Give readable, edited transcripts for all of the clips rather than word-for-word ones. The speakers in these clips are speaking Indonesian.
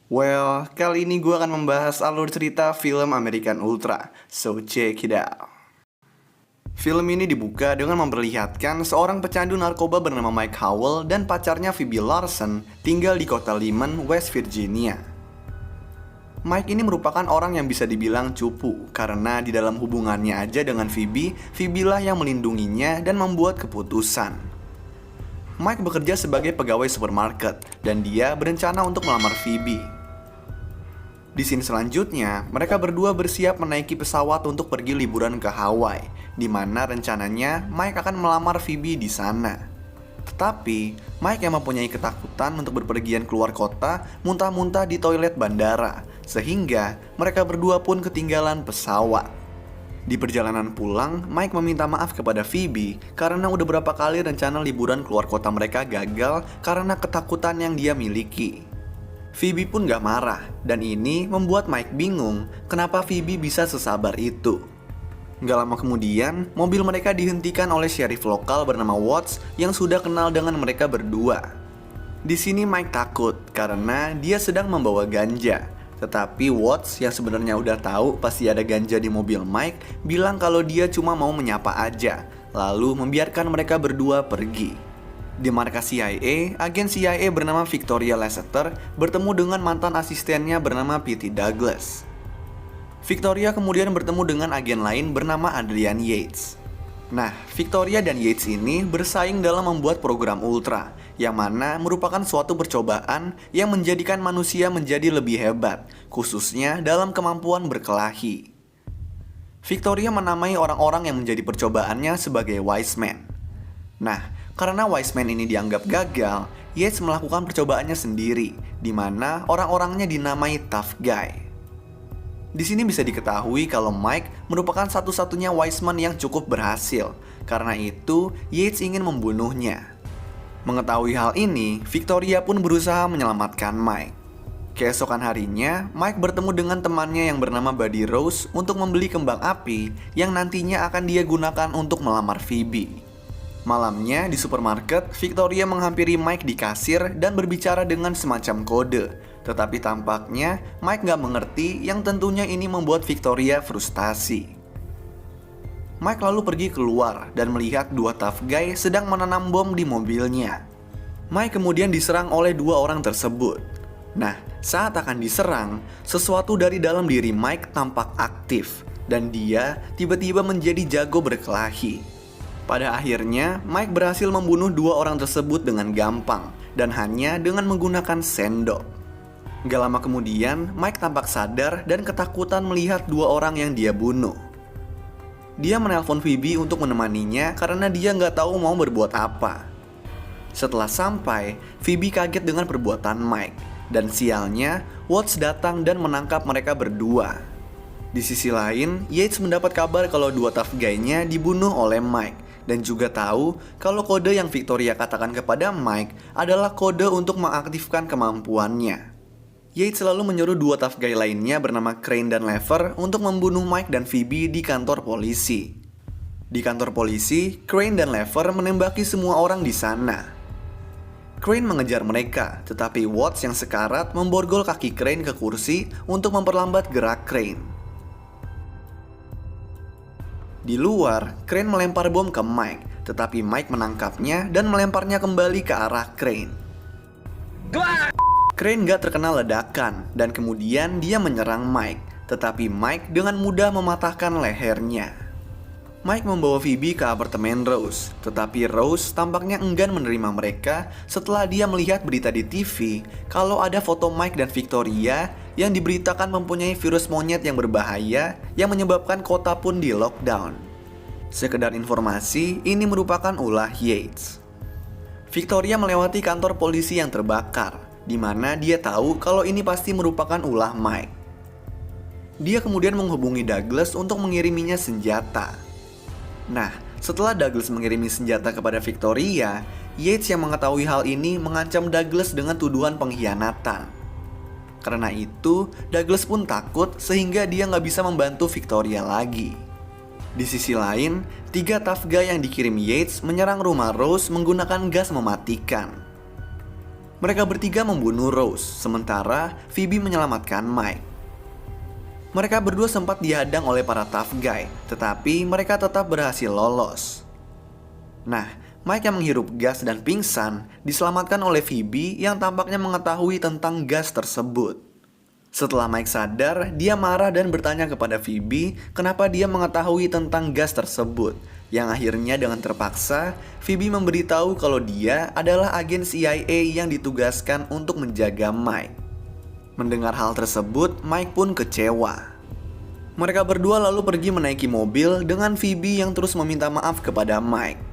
Well, kali ini gue akan membahas alur cerita film American Ultra, so check it out. Film ini dibuka dengan memperlihatkan seorang pecandu narkoba bernama Mike Howell dan pacarnya Phoebe Larson tinggal di kota Lemon, West Virginia. Mike ini merupakan orang yang bisa dibilang cupu, karena di dalam hubungannya aja dengan Phoebe, Phoebe lah yang melindunginya dan membuat keputusan. Mike bekerja sebagai pegawai supermarket, dan dia berencana untuk melamar Phoebe. Di scene selanjutnya, mereka berdua bersiap menaiki pesawat untuk pergi liburan ke Hawaii, di mana rencananya Mike akan melamar Phoebe di sana. Tetapi, Mike yang mempunyai ketakutan untuk berpergian keluar kota muntah-muntah di toilet bandara, sehingga mereka berdua pun ketinggalan pesawat. Di perjalanan pulang, Mike meminta maaf kepada Phoebe karena udah berapa kali rencana liburan keluar kota mereka gagal karena ketakutan yang dia miliki. Phoebe pun gak marah, dan ini membuat Mike bingung kenapa Phoebe bisa sesabar itu. Gak lama kemudian, mobil mereka dihentikan oleh sheriff lokal bernama Watts yang sudah kenal dengan mereka berdua. Di sini Mike takut karena dia sedang membawa ganja. Tetapi Watts yang sebenarnya udah tahu pasti ada ganja di mobil Mike bilang kalau dia cuma mau menyapa aja, lalu membiarkan mereka berdua pergi. Di markas CIA, agen CIA bernama Victoria Lasseter bertemu dengan mantan asistennya bernama P.T. Douglas. Victoria kemudian bertemu dengan agen lain bernama Adrian Yates. Nah, Victoria dan Yates ini bersaing dalam membuat program Ultra, yang mana merupakan suatu percobaan yang menjadikan manusia menjadi lebih hebat, khususnya dalam kemampuan berkelahi. Victoria menamai orang-orang yang menjadi percobaannya sebagai Wise Men. Nah, karena Wise Man ini dianggap gagal, Yates melakukan percobaannya sendiri, di mana orang-orangnya dinamai Tough Guy. Di sini bisa diketahui kalau Mike merupakan satu-satunya Wise Man yang cukup berhasil. Karena itu, Yates ingin membunuhnya. Mengetahui hal ini, Victoria pun berusaha menyelamatkan Mike. Keesokan harinya, Mike bertemu dengan temannya yang bernama Buddy Rose untuk membeli kembang api yang nantinya akan dia gunakan untuk melamar Phoebe. Malamnya di supermarket, Victoria menghampiri Mike di kasir dan berbicara dengan semacam kode. Tetapi tampaknya Mike gak mengerti, yang tentunya ini membuat Victoria frustasi. Mike lalu pergi keluar dan melihat dua tough guy sedang menanam bom di mobilnya. Mike kemudian diserang oleh dua orang tersebut. Nah, saat akan diserang, sesuatu dari dalam diri Mike tampak aktif, dan dia tiba-tiba menjadi jago berkelahi. Pada akhirnya, Mike berhasil membunuh dua orang tersebut dengan gampang, dan hanya dengan menggunakan sendok. Gak lama kemudian, Mike tampak sadar dan ketakutan melihat dua orang yang dia bunuh. Dia menelpon Phoebe untuk menemaninya karena dia gak tahu mau berbuat apa. Setelah sampai, Phoebe kaget dengan perbuatan Mike, dan sialnya, Watts datang dan menangkap mereka berdua. Di sisi lain, Yates mendapat kabar kalau dua tough guy-nya dibunuh oleh Mike, dan juga tahu kalau kode yang Victoria katakan kepada Mike adalah kode untuk mengaktifkan kemampuannya. Yates selalu menyuruh dua tough guy lainnya bernama Crane dan Lever untuk membunuh Mike dan Phoebe di kantor polisi. Di kantor polisi, Crane dan Lever menembaki semua orang di sana. Crane mengejar mereka, tetapi Watts yang sekarat memborgol kaki Crane ke kursi untuk memperlambat gerak Crane. Di luar, Crane melempar bom ke Mike, tetapi Mike menangkapnya dan melemparnya kembali ke arah Crane. Crane gak terkena ledakan, dan kemudian dia menyerang Mike, tetapi Mike dengan mudah mematahkan lehernya. Mike membawa Phoebe ke apartemen Rose, tetapi Rose tampaknya enggan menerima mereka setelah dia melihat berita di TV kalau ada foto Mike dan Victoria yang diberitakan mempunyai virus monyet yang berbahaya yang menyebabkan kota pun di lockdown. Sekedar informasi, ini merupakan ulah Yates. Victoria melewati kantor polisi yang terbakar, di mana dia tahu kalau ini pasti merupakan ulah Mike. Dia kemudian menghubungi Douglas untuk mengiriminya senjata. Nah, setelah Douglas mengirimi senjata kepada Victoria, Yates yang mengetahui hal ini mengancam Douglas dengan tuduhan pengkhianatan. Karena itu, Douglas pun takut sehingga dia nggak bisa membantu Victoria lagi. Di sisi lain, 3 tough guy yang dikirim Yates menyerang rumah Rose menggunakan gas mematikan. Mereka bertiga membunuh Rose, sementara Phoebe menyelamatkan Mike. Mereka berdua sempat dihadang oleh para tough guy, tetapi mereka tetap berhasil lolos. Nah, Mike yang menghirup gas dan pingsan diselamatkan oleh Phoebe yang tampaknya mengetahui tentang gas tersebut. Setelah Mike sadar, dia marah dan bertanya kepada Phoebe kenapa dia mengetahui tentang gas tersebut. Yang akhirnya dengan terpaksa, Phoebe memberitahu kalau dia adalah agen CIA yang ditugaskan untuk menjaga Mike. Mendengar hal tersebut, Mike pun kecewa. Mereka berdua lalu pergi menaiki mobil dengan Phoebe yang terus meminta maaf kepada Mike.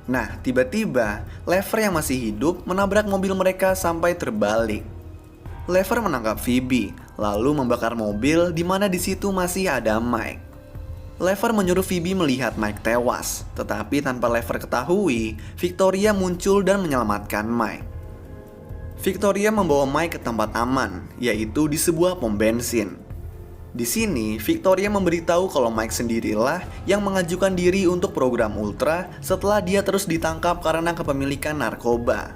Nah, tiba-tiba, Lever yang masih hidup menabrak mobil mereka sampai terbalik. Lever menangkap Phoebe, lalu membakar mobil di mana di situ masih ada Mike. Lever menyuruh Phoebe melihat Mike tewas, tetapi tanpa Lever ketahui, Victoria muncul dan menyelamatkan Mike. Victoria membawa Mike ke tempat aman, yaitu di sebuah pom bensin. Di sini, Victoria memberitahu kalau Mike sendirilah yang mengajukan diri untuk program Ultra setelah dia terus ditangkap karena kepemilikan narkoba.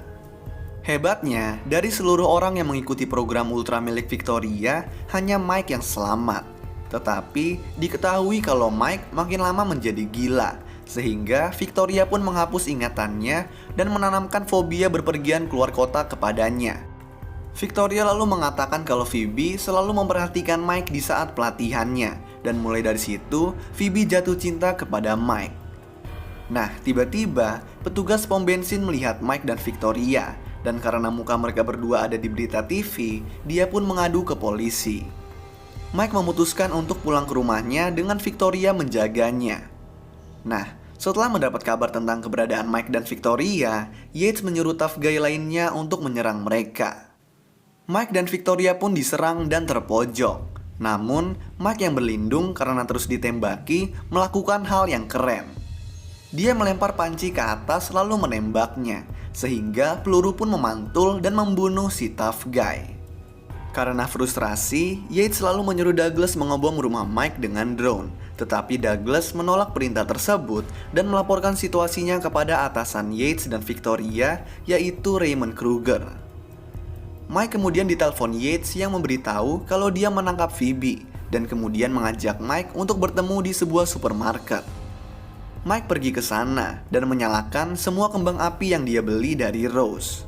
Hebatnya, dari seluruh orang yang mengikuti program Ultra milik Victoria, hanya Mike yang selamat. Tetapi, diketahui kalau Mike makin lama menjadi gila, sehingga Victoria pun menghapus ingatannya dan menanamkan fobia berpergian keluar kota kepadanya. Victoria lalu mengatakan kalau Phoebe selalu memperhatikan Mike di saat pelatihannya, dan mulai dari situ, Phoebe jatuh cinta kepada Mike. Nah, tiba-tiba, petugas pom bensin melihat Mike dan Victoria, dan karena muka mereka berdua ada di berita TV, dia pun mengadu ke polisi. Mike memutuskan untuk pulang ke rumahnya dengan Victoria menjaganya. Nah, setelah mendapat kabar tentang keberadaan Mike dan Victoria, Yates menyuruh tough guy lainnya untuk menyerang mereka. Mike dan Victoria pun diserang dan terpojok. Namun, Mike yang berlindung karena terus ditembaki melakukan hal yang keren. Dia melempar panci ke atas lalu menembaknya, sehingga peluru pun memantul dan membunuh si tough guy. Karena frustrasi, Yates selalu menyuruh Douglas mengobom rumah Mike dengan drone. Tetapi Douglas menolak perintah tersebut dan melaporkan situasinya kepada atasan Yates dan Victoria, yaitu Raymond Kruger. Mike kemudian ditelepon Yates yang memberitahu kalau dia menangkap Phoebe, dan kemudian mengajak Mike untuk bertemu di sebuah supermarket. Mike pergi ke sana dan menyalakan semua kembang api yang dia beli dari Rose.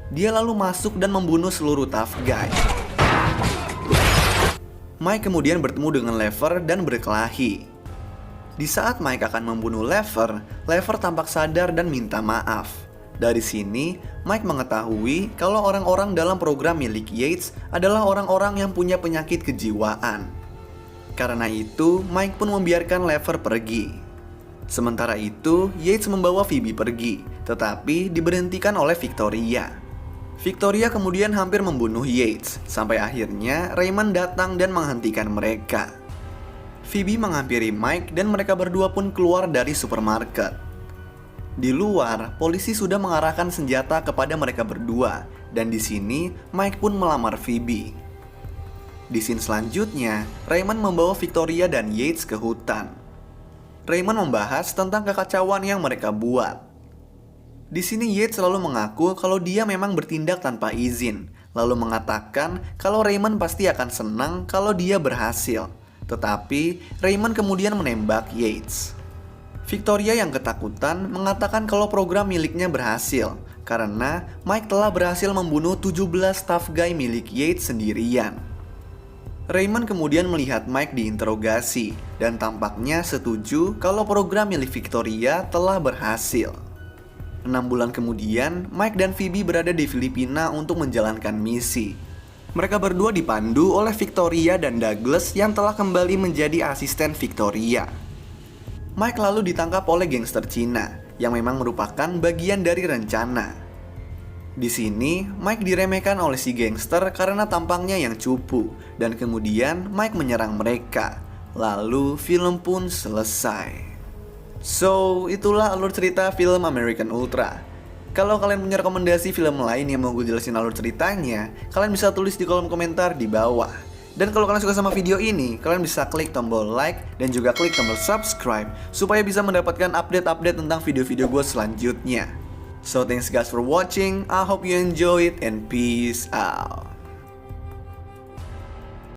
Dia lalu masuk dan membunuh seluruh tough guy. Mike kemudian bertemu dengan Lever dan berkelahi. Di saat Mike akan membunuh Lever, Lever tampak sadar dan minta maaf. Dari sini, Mike mengetahui kalau orang-orang dalam program milik Yates adalah orang-orang yang punya penyakit kejiwaan. Karena itu, Mike pun membiarkan Lever pergi. Sementara itu, Yates membawa Phoebe pergi, tetapi diberhentikan oleh Victoria. Victoria kemudian hampir membunuh Yates, sampai akhirnya Raymond datang dan menghentikan mereka. Phoebe menghampiri Mike dan mereka berdua pun keluar dari supermarket. Di luar, polisi sudah mengarahkan senjata kepada mereka berdua, dan di sini Mike pun melamar Phoebe. Di scene selanjutnya, Raymond membawa Victoria dan Yates ke hutan. Raymond membahas tentang kekacauan yang mereka buat. Di sini Yates selalu mengaku kalau dia memang bertindak tanpa izin, lalu mengatakan kalau Raymond pasti akan senang kalau dia berhasil. Tetapi Raymond kemudian menembak Yates. Victoria yang ketakutan mengatakan kalau program miliknya berhasil karena Mike telah berhasil membunuh 17 tough guy milik Yates sendirian. Raymond kemudian melihat Mike diinterogasi dan tampaknya setuju kalau program milik Victoria telah berhasil. 6 bulan kemudian, Mike dan Phoebe berada di Filipina untuk menjalankan misi. Mereka berdua dipandu oleh Victoria dan Douglas yang telah kembali menjadi asisten Victoria. Mike lalu ditangkap oleh gangster Cina yang memang merupakan bagian dari rencana. Di sini, Mike diremehkan oleh si gangster karena tampangnya yang cupu, dan kemudian Mike menyerang mereka. Lalu film pun selesai. So, itulah alur cerita film American Ultra. Kalau kalian punya rekomendasi film lain yang mau gue jelasin alur ceritanya, kalian bisa tulis di kolom komentar di bawah. Dan kalau kalian suka sama video ini, kalian bisa klik tombol like dan juga klik tombol subscribe supaya bisa mendapatkan update-update tentang video-video gue selanjutnya. So thanks guys for watching, I hope you enjoy it and peace out.